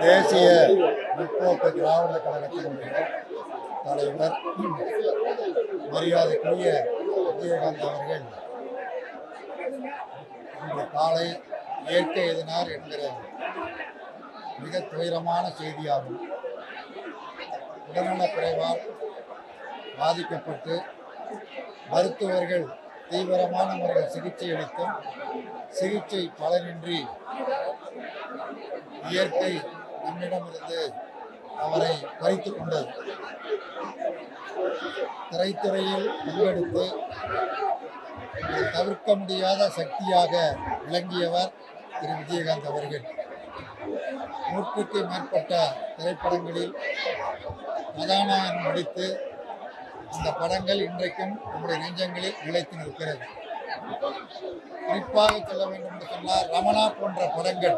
தேசிய முற்போக்கு திராவிட கழகத்தினுடைய தலைவர் மரியாதைக்குரிய விஜயகாந்த் அவர்கள் இன்று காலை இயற்கை எதினார் என்கிற மிக துயரமான செய்தியாகும். உடல்நலக் குறைவால் பாதிக்கப்பட்டு மருத்துவர்கள் தீவிரமான முறையில் சிகிச்சை அளித்தும் சிகிச்சை பலனின்றி இயற்கை நம்மிடமிருந்து அவரை பறித்துக் கொண்டது. திரைத்துறையில் பங்கெடுத்து தவிர்க்க முடியாத சக்தியாக விளங்கியவர் திரு விஜயகாந்த் அவர்கள். 100க்கும் மேற்பட்ட திரைப்படங்களில் கதாநாயகன் நடித்து இந்த படங்கள் இன்றைக்கும் நம்முடைய நெஞ்சங்களில் நிலைத்து நிற்கிறது. குறிப்பாக சொல்ல வேண்டும் என்று சொன்னால் ரமணா போன்ற படங்கள்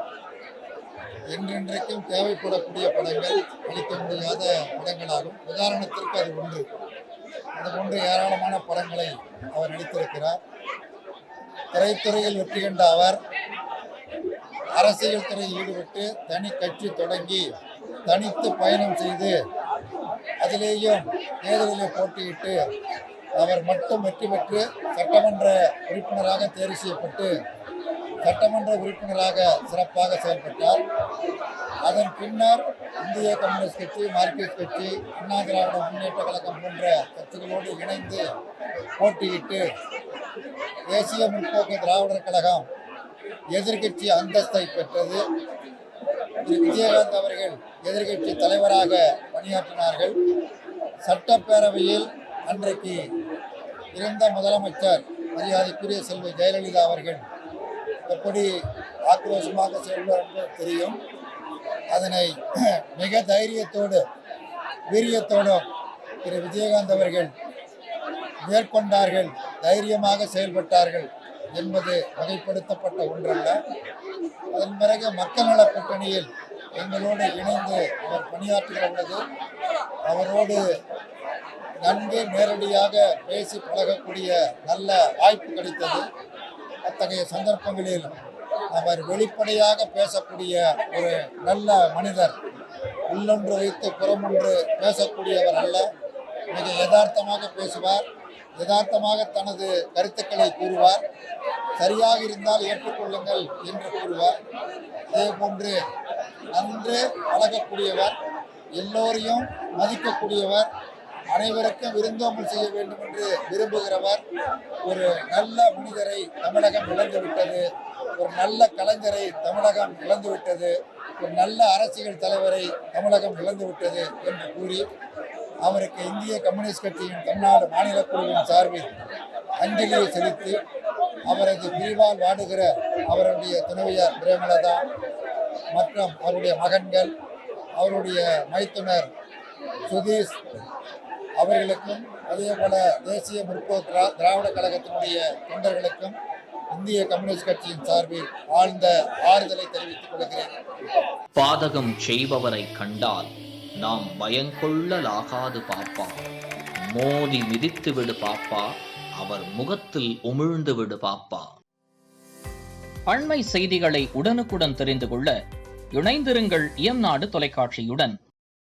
என்றென்றைக்கும் தேவைப்படக்கூடிய படங்கள், அளிக்க முடியாத படங்களாகும். உதாரணத்திற்கு அது ஒன்று. அதுபோன்று ஏராளமான படங்களை அவர் நடித்திருக்கிறார். திரைத்துறையில் வெற்றி கண்ட அவர் அரசியல் துறையில் ஈடுபட்டு தனி கட்சி தொடங்கி தனித்து பயணம் செய்து அதிலேயும் தேர்தலில் போட்டியிட்டு அவர் மட்டும் வெற்றி பெற்று சட்டமன்ற உறுப்பினராக தேர்வு செய்யப்பட்டு சட்டமன்ற உறுப்பினராக சிறப்பாக செயல்பட்டார். அதன் பின்னர் இந்திய கம்யூனிஸ்ட் கட்சி, மார்க்சிஸ்ட் கட்சி, அண்ணா திராவிட முன்னேற்ற கழகம் போன்ற கட்சிகளோடு இணைந்து போட்டியிட்டு தேசிய முற்போக்கு திராவிடர் கழகம் எதிர்கட்சி அந்தஸ்தை பெற்றது. விஜயகாந்த் அவர்கள் எதிர்கட்சி தலைவராக பணியாற்றினார்கள். சட்டப்பேரவையில் அன்றைக்கு இருந்த முதலமைச்சர் மரியாதைக்குரிய செல்வி ஜெயலலிதா அவர்கள் எப்படி ஆக்ரோஷமாக செயல்படுவார் என்பது தெரியும். அதனை மிக தைரியத்தோடு வீரியத்தோடும் திரு விஜயகாந்த் அவர்கள் மேற்கொண்டார்கள், தைரியமாக செயல்பட்டார்கள் என்பது வகைப்படுத்தப்பட்ட ஒன்றல்ல. அதன் பிறகு மக்கள் நல கூட்டணியில் எங்களோடு இணைந்து அவர் பணியாற்றுகிற பொழுது அவரோடு நன்கு நேரடியாக பேசி பழகக்கூடிய நல்ல வாய்ப்பு கிடைத்தது. அத்தகைய சந்தர்ப்பங்களில் அவர் வெளிப்படையாக பேசக்கூடிய ஒரு நல்ல மனிதர், உள்ளொன்று வைத்து புறமொன்று பேசக்கூடியவர் அல்ல. மிக யதார்த்தமாக பேசுவார், யதார்த்தமாக தனது கருத்துக்களை கூறுவார். சரியாக இருந்தால் ஏற்றுக்கொள்ளுங்கள் என்று கூறுவார். அதே போன்று நன்று பழகக்கூடியவர், எல்லோரையும் மதிக்கக்கூடியவர், அனைவருக்கும் விருந்தோம்பல் செய்ய வேண்டும் என்று விரும்புகிறவர். ஒரு நல்ல மனிதரை தமிழகம் இழந்துவிட்டது, ஒரு நல்ல கலைஞரை தமிழகம் இழந்துவிட்டது, ஒரு நல்ல அரசியல் தலைவரை தமிழகம் இழந்துவிட்டது என்று கூறி அவருக்கு இந்திய கம்யூனிஸ்ட் கட்சியின் தமிழ்நாடு மாநில குழுவின் சார்பில் அஞ்சலியை செலுத்தி அவரது பிரிவால் வாடுகிற அவருடைய துணைவியார் பிரேமலதா மற்றும் அவருடைய மகன்கள், அவருடைய மைத்துனர் சுதீஷ் அவர்களுக்கும் அதேபோல தேசிய முற்போக்கு திராவிட கழகத்தினுடைய தொண்டர்களுக்கும் இந்திய கம்யூனிஸ்ட் கட்சியின் சார்பில் ஆழ்ந்த ஆறுதலை தெரிவித்துக் கொள்கிறேன். பாதகம் செய்பவரை கண்டால் நாம் பயங்கொள்ளலாகாது பாப்பா, மோதி மிதித்து விடு பாப்பா, அவர் முகத்தில் உமிழ்ந்து விடு பாப்பா. அண்மை செய்திகளை உடனுக்குடன் தெரிந்து கொள்ள இணைந்திருங்கள் இயம்நாடு தொலைக்காட்சியுடன்.